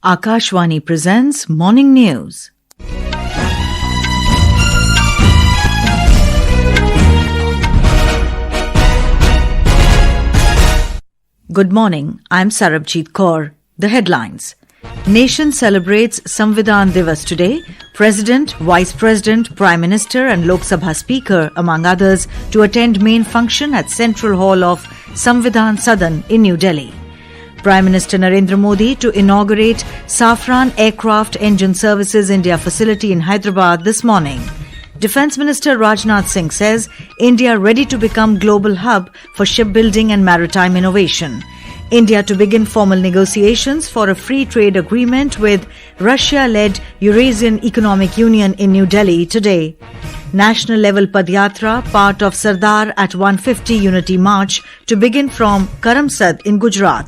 Akashvani presents Morning News. Good morning, I'm Sarabjit Kaur. The headlines. Nation celebrates Samvidhan Diwas today. President, Vice President, Prime Minister and Lok Sabha Speaker, among others, to attend main function at Central Hall of Samvidhan Sadan in New Delhi. Prime Minister Narendra Modi to inaugurate Safran Aircraft Engine Services India facility in Hyderabad this morning. Defence Minister Rajnath Singh says India ready to become global hub for shipbuilding and maritime innovation. India to begin formal negotiations for a free trade agreement with Russia-led Eurasian Economic Union in New Delhi today. National level padyatra, part of Sardar at 150 Unity March, to begin from Karamsad in Gujarat.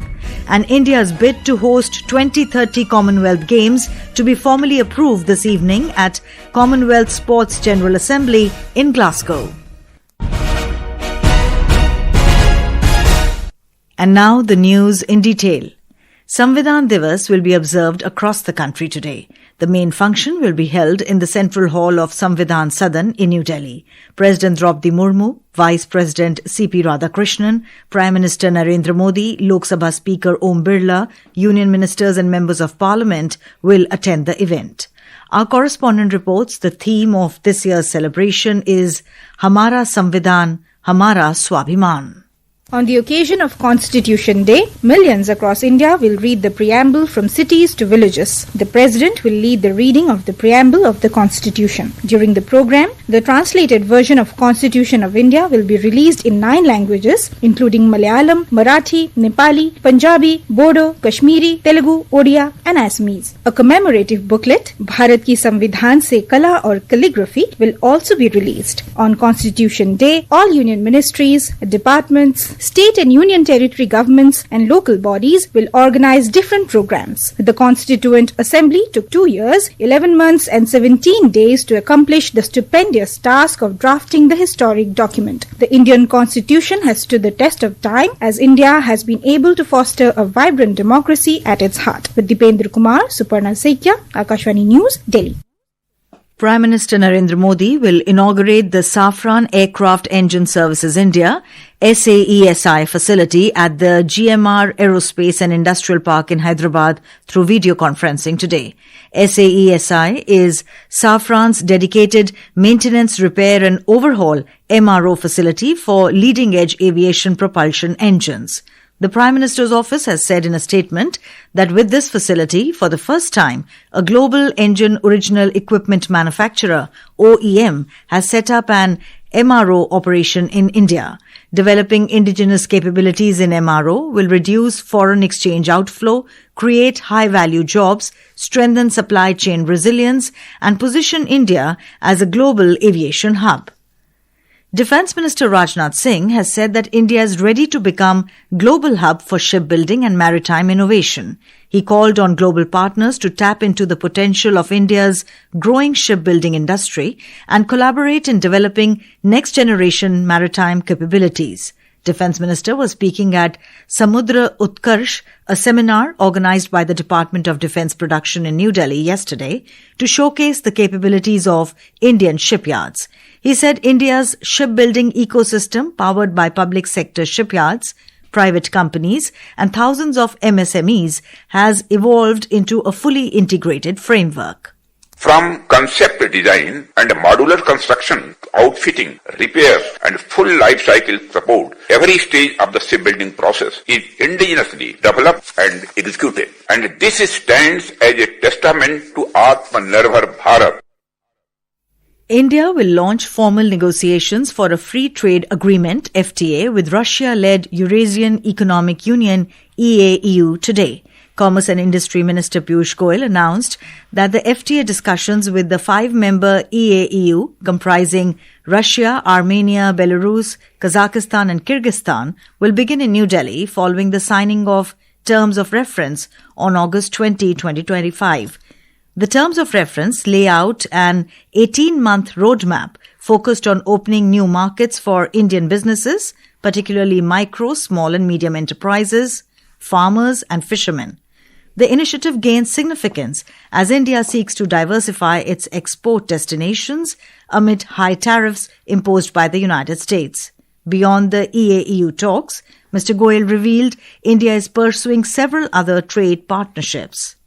And India's bid to host 2030 Commonwealth Games to be formally approved this evening at Commonwealth Sports General Assembly in Glasgow. And now the news in detail. Samvidhan Diwas will be observed across the country today. The main function will be held in the Central Hall of Samvidhan Sadan in New Delhi. President Draupadi Murmu, Vice President C.P. Radhakrishnan, Prime Minister Narendra Modi, Lok Sabha Speaker Om Birla, Union Ministers and Members of Parliament will attend the event. Our correspondent reports the theme of this year's celebration is Hamara Samvidhan, Hamara Swabhiman. On the occasion of Constitution Day, millions across India will read the preamble from cities to villages. The President will lead the reading of the preamble of the Constitution. During the program, the translated version of Constitution of India will be released in 9 languages, including Malayalam, Marathi, Nepali, Punjabi, Bodo, Kashmiri, Telugu, Odia and Assamese. A commemorative booklet, Bharat Ki Samvidhan Se Kala or Calligraphy, will also be released. On Constitution Day, all union ministries, departments, state and union territory governments and local bodies will organize different programs. The Constituent Assembly took 2 years, 11 months and 17 days to accomplish the stupendous task of drafting the historic document. The Indian Constitution has stood the test of time as India has been able to foster a vibrant democracy at its heart. With Dipendra Kumar, Suparna Saikya, Akashvani News, Delhi. Prime Minister Narendra Modi will inaugurate the Safran Aircraft Engine Services India SAESI facility at the GMR Aerospace and Industrial Park in Hyderabad through video conferencing today. SAESI is Safran's dedicated maintenance, repair and overhaul MRO facility for leading-edge aviation propulsion engines. The Prime Minister's office has said in a statement that with this facility, for the first time, a global engine original equipment manufacturer, OEM, has set up an MRO operation in India. Developing indigenous capabilities in MRO will reduce foreign exchange outflow, create high-value jobs, strengthen supply chain resilience, and position India as a global aviation hub. Defence Minister Rajnath Singh has said that India is ready to become global hub for shipbuilding and maritime innovation. He called on global partners to tap into the potential of India's growing shipbuilding industry and collaborate in developing next-generation maritime capabilities. Defence Minister was speaking at Samudra Utkarsh, a seminar organised by the Department of Defence Production in New Delhi yesterday to showcase the capabilities of Indian shipyards. He said India's shipbuilding ecosystem, powered by public sector shipyards, private companies and thousands of MSMEs, has evolved into a fully integrated framework. From concept design and modular construction, outfitting, repairs and full life cycle support, every stage of the shipbuilding process is indigenously developed and executed. And this stands as a testament to Atmanirbhar Bharat. India will launch formal negotiations for a free trade agreement, FTA, with Russia-led Eurasian Economic Union, EAEU, today. Commerce and Industry Minister Piyush Goyal announced that the FTA discussions with the 5-member EAEU, comprising Russia, Armenia, Belarus, Kazakhstan and Kyrgyzstan, will begin in New Delhi following the signing of Terms of Reference on August 20, 2025. The Terms of Reference lay out an 18-month roadmap focused on opening new markets for Indian businesses, particularly micro, small and medium enterprises, farmers and fishermen. The initiative gains significance as India seeks to diversify its export destinations amid high tariffs imposed by the United States. Beyond the EA-EU talks, Mr. Goyal revealed India is pursuing several other trade partnerships.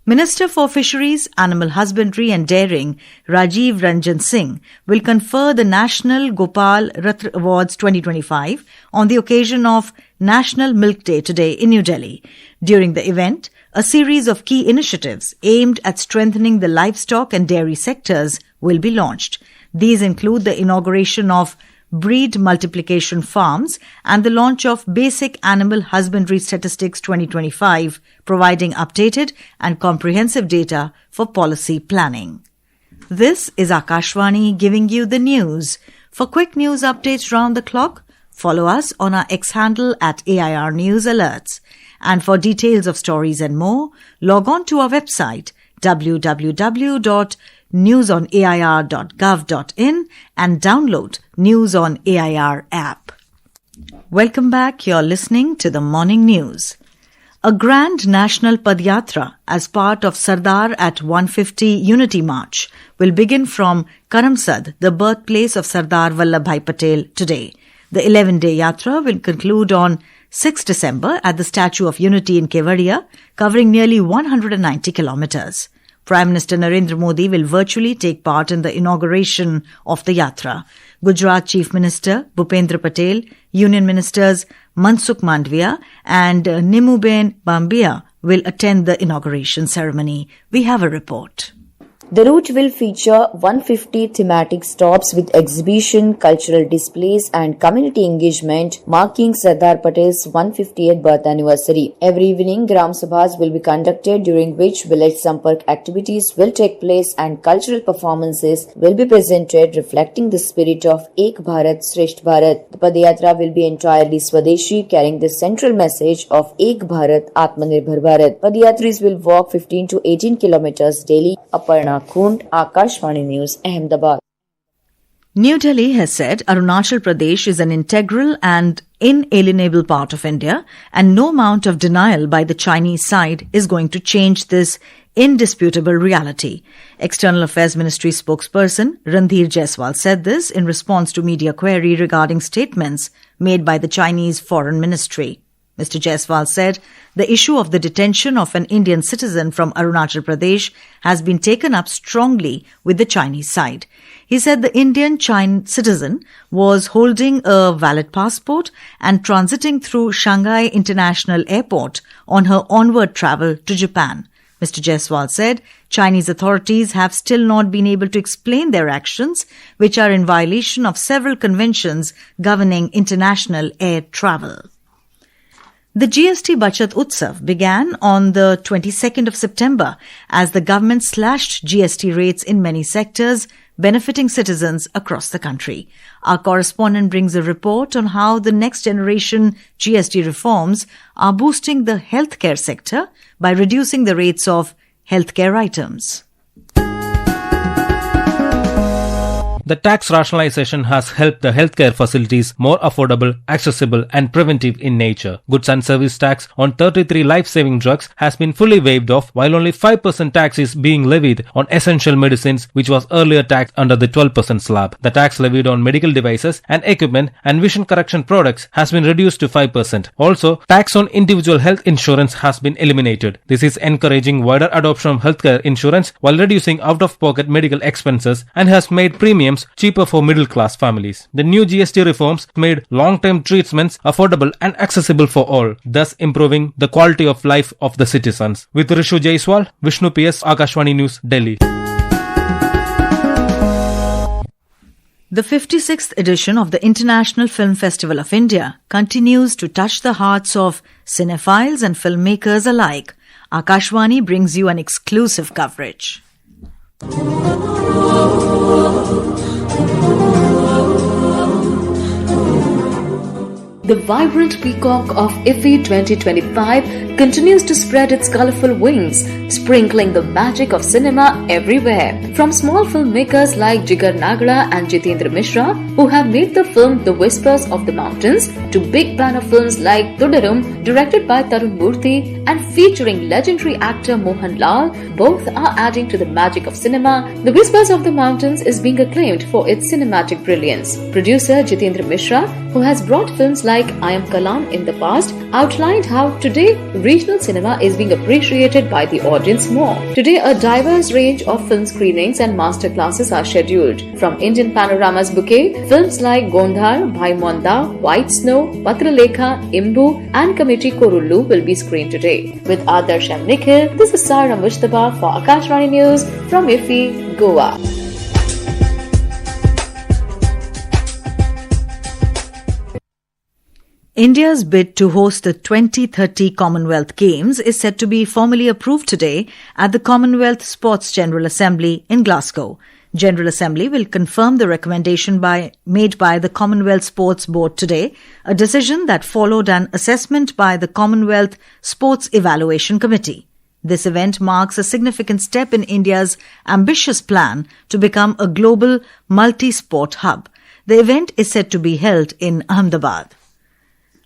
Minister for Fisheries, Animal Husbandry and Dairying, Rajiv Ranjan Singh, will confer the National Gopal Ratna Awards 2025 on the occasion of National Milk Day today in New Delhi. During the event, a series of key initiatives aimed at strengthening the livestock and dairy sectors will be launched. These include the inauguration of breed multiplication farms and the launch of Basic Animal Husbandry Statistics 2025, providing updated and comprehensive data for policy planning. This is Akashvani giving you the news. For quick news updates round the clock, follow us on our X handle at AIR News Alerts. And for details of stories and more, log on to our website www.newsonair.gov.in and download News on AIR app. Welcome back. You're listening to the Morning News. A grand national padyatra as part of Sardar at 150 Unity March will begin from Karamsad, the birthplace of Sardar Vallabhbhai Patel, today. The 11-day yatra will conclude on 6 December at the Statue of Unity in Kevadia, covering nearly 190 kilometers. Prime Minister Narendra Modi will virtually take part in the inauguration of the yatra. Gujarat Chief Minister Bhupendra Patel, Union Ministers Mansukh Mandviya and Nimuben Bambia will attend the inauguration ceremony. We have a report. The route will feature 150 thematic stops with exhibition, cultural displays and community engagement marking Sardar Patel's 150th birth anniversary. Every evening, Gram Sabhas will be conducted during which village Sampark activities will take place and cultural performances will be presented reflecting the spirit of Ek Bharat Shresth Bharat. The Padyatra will be entirely Swadeshi, carrying the central message of Ek Bharat Atmanirbhar Bharat. Padyatris will walk 15 to 18 kilometers daily. Aparna Kund, Akashvani News, Ahmedabad. New Delhi has said Arunachal Pradesh is an integral and inalienable part of India, and no amount of denial by the Chinese side is going to change this indisputable reality. External Affairs Ministry spokesperson Randhir Jaiswal said this in response to media query regarding statements made by the Chinese Foreign Ministry. Mr. Jaiswal said the issue of the detention of an Indian citizen from Arunachal Pradesh has been taken up strongly with the Chinese side. He said the Indian citizen was holding a valid passport and transiting through Shanghai International Airport on her onward travel to Japan. Mr. Jaiswal said Chinese authorities have still not been able to explain their actions, which are in violation of several conventions governing international air travel. The GST Bachat Utsav began on the 22nd of September as the government slashed GST rates in many sectors, benefiting citizens across the country. Our correspondent brings a report on how the next generation GST reforms are boosting the healthcare sector by reducing the rates of healthcare items. The tax rationalization has helped the healthcare facilities more affordable, accessible and preventive in nature. Goods and service tax on 33 life-saving drugs has been fully waived off, while only 5% tax is being levied on essential medicines, which was earlier taxed under the 12% slab. The tax levied on medical devices and equipment and vision correction products has been reduced to 5%. Also, tax on individual health insurance has been eliminated. This is encouraging wider adoption of healthcare insurance while reducing out-of-pocket medical expenses and has made premiums cheaper for middle-class families. The new GST reforms made long-term treatments affordable and accessible for all, thus improving the quality of life of the citizens. With Rishu Jaiswal, Vishnu PS, Akashvani News, Delhi. The 56th edition of the International Film Festival of India continues to touch the hearts of cinephiles and filmmakers alike. Akashvani brings you an exclusive coverage. The vibrant peacock of IFFI 2025 continues to spread its colorful wings, sprinkling the magic of cinema everywhere. From small filmmakers like Jigar Nagara and Jitendra Mishra, who have made the film The Whispers of the Mountains, to big banner films like Thudarum, directed by Tarun Murthy and featuring legendary actor Mohan Lal, both are adding to the magic of cinema. The Whispers of the Mountains is being acclaimed for its cinematic brilliance. Producer Jitendra Mishra, who has brought films like I Am Kalam in the past, outlined how today regional cinema is being appreciated by the audience more. Today, a diverse range of film screenings and masterclasses are scheduled. From Indian Panorama's bouquet, films like Gondhar, Bhai Monda, White Snow, Patralekha, Imbu and Committee Korullu will be screened today. With Adarsh and Nikhil, this is Sarah Mushtaba for Akashvani News from IFFI, Goa. India's bid to host the 2030 Commonwealth Games is set to be formally approved today at the Commonwealth Sports General Assembly in Glasgow. General Assembly will confirm the recommendation made by the Commonwealth Sports Board today, a decision that followed an assessment by the Commonwealth Sports Evaluation Committee. This event marks a significant step in India's ambitious plan to become a global multi-sport hub. The event is set to be held in Ahmedabad.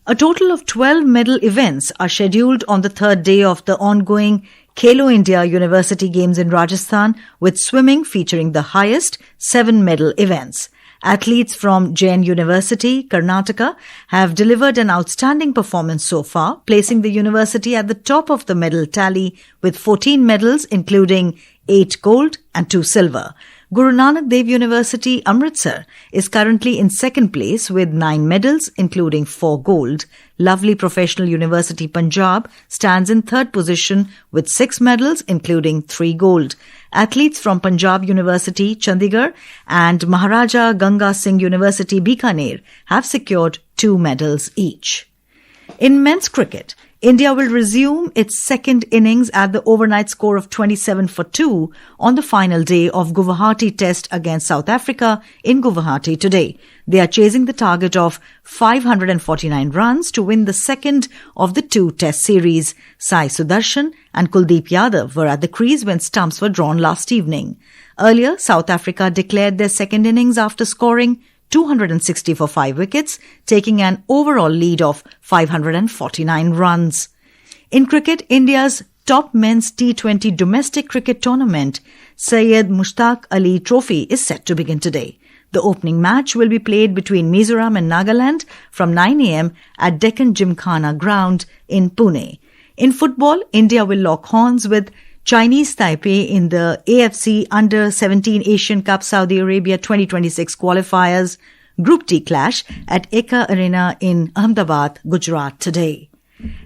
A total of 12 medal events are scheduled on the third day of the ongoing Khelo India University Games in Rajasthan, with swimming featuring the highest 7 medal events. Athletes from Jain University, Karnataka, have delivered an outstanding performance so far, placing the university at the top of the medal tally with 14 medals, including 8 gold and 2 silver. Guru Nanak Dev University, Amritsar, is currently in second place with 9 medals, including 4 gold. Lovely Professional University, Punjab, stands in third position with 6 medals, including 3 gold. Athletes from Punjab University, Chandigarh, and Maharaja Ganga Singh University, Bikaner, have secured 2 medals each. In men's cricket, India will resume its second innings at the overnight score of 27-2 on the final day of Guwahati Test against South Africa in Guwahati today. They are chasing the target of 549 runs to win the second of the 2 Test series. Sai Sudarshan and Kuldeep Yadav were at the crease when stumps were drawn last evening. Earlier, South Africa declared their second innings after scoring 260 for 5 wickets, taking an overall lead of 549 runs. In cricket, India's top men's T20 domestic cricket tournament, Syed Mushtaq Ali Trophy, is set to begin today. The opening match will be played between Mizoram and Nagaland from 9 a.m. at Deccan Gymkhana Ground in Pune. In football, India will lock horns with Chinese Taipei in the AFC Under-17 Asian Cup Saudi Arabia 2026 qualifiers Group D clash at Eka Arena in Ahmedabad, Gujarat today.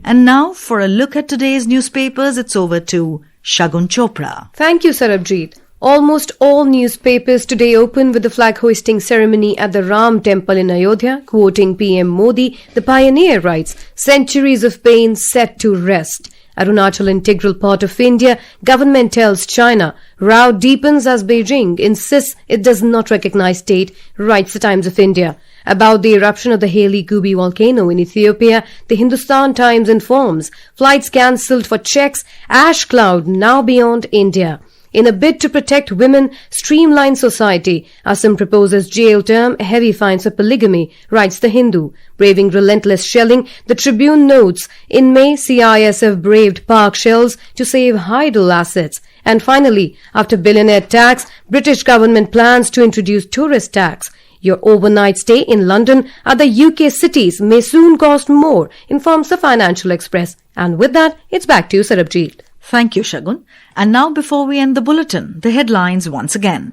And now for a look at today's newspapers, it's over to Shagun Chopra. Thank you, Sarabjit. Almost all newspapers today open with the flag-hoisting ceremony at the Ram Temple in Ayodhya. Quoting PM Modi, the pioneer writes, "Centuries of pain set to rest." Arunachal integral part of India, government tells China. Row deepens as Beijing insists it does not recognize state, writes the Times of India. About the eruption of the Hale Gubi volcano in Ethiopia, the Hindustan Times informs, flights cancelled for Czechs, ash cloud now beyond India. In a bid to protect women, streamline society, Assam proposes jail term, heavy fines for polygamy, writes The Hindu. Braving relentless shelling, the Tribune notes, in May, CISF braved park shells to save idle assets. And finally, after billionaire tax, British government plans to introduce tourist tax. Your overnight stay in London at the UK cities may soon cost more, informs the Financial Express. And with that, it's back to you, Sarabjit. Thank you, Shagun. And now, before we end the bulletin, the headlines once again.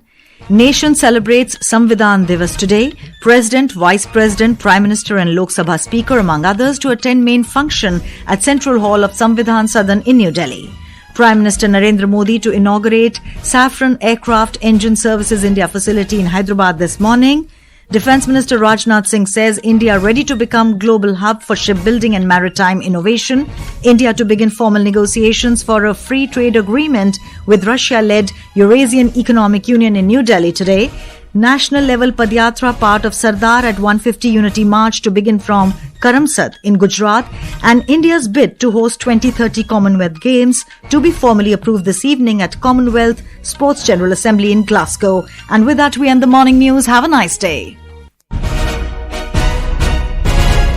Nation celebrates Samvidhan Diwas today. President, Vice President, Prime Minister and Lok Sabha Speaker, among others, to attend main function at Central Hall of Samvidhan Sadan in New Delhi. Prime Minister Narendra Modi to inaugurate Safran Aircraft Engine Services India facility in Hyderabad this morning. Defence Minister Rajnath Singh says India ready to become global hub for shipbuilding and maritime innovation. India to begin formal negotiations for a free trade agreement with Russia-led Eurasian Economic Union in New Delhi today. National level padyatra part of Sardar at 150 Unity March to begin from Karamsad in Gujarat, and India's bid to host 2030 Commonwealth Games to be formally approved this evening at Commonwealth Sports General Assembly in Glasgow. And with that, we end the morning news. Have a nice day.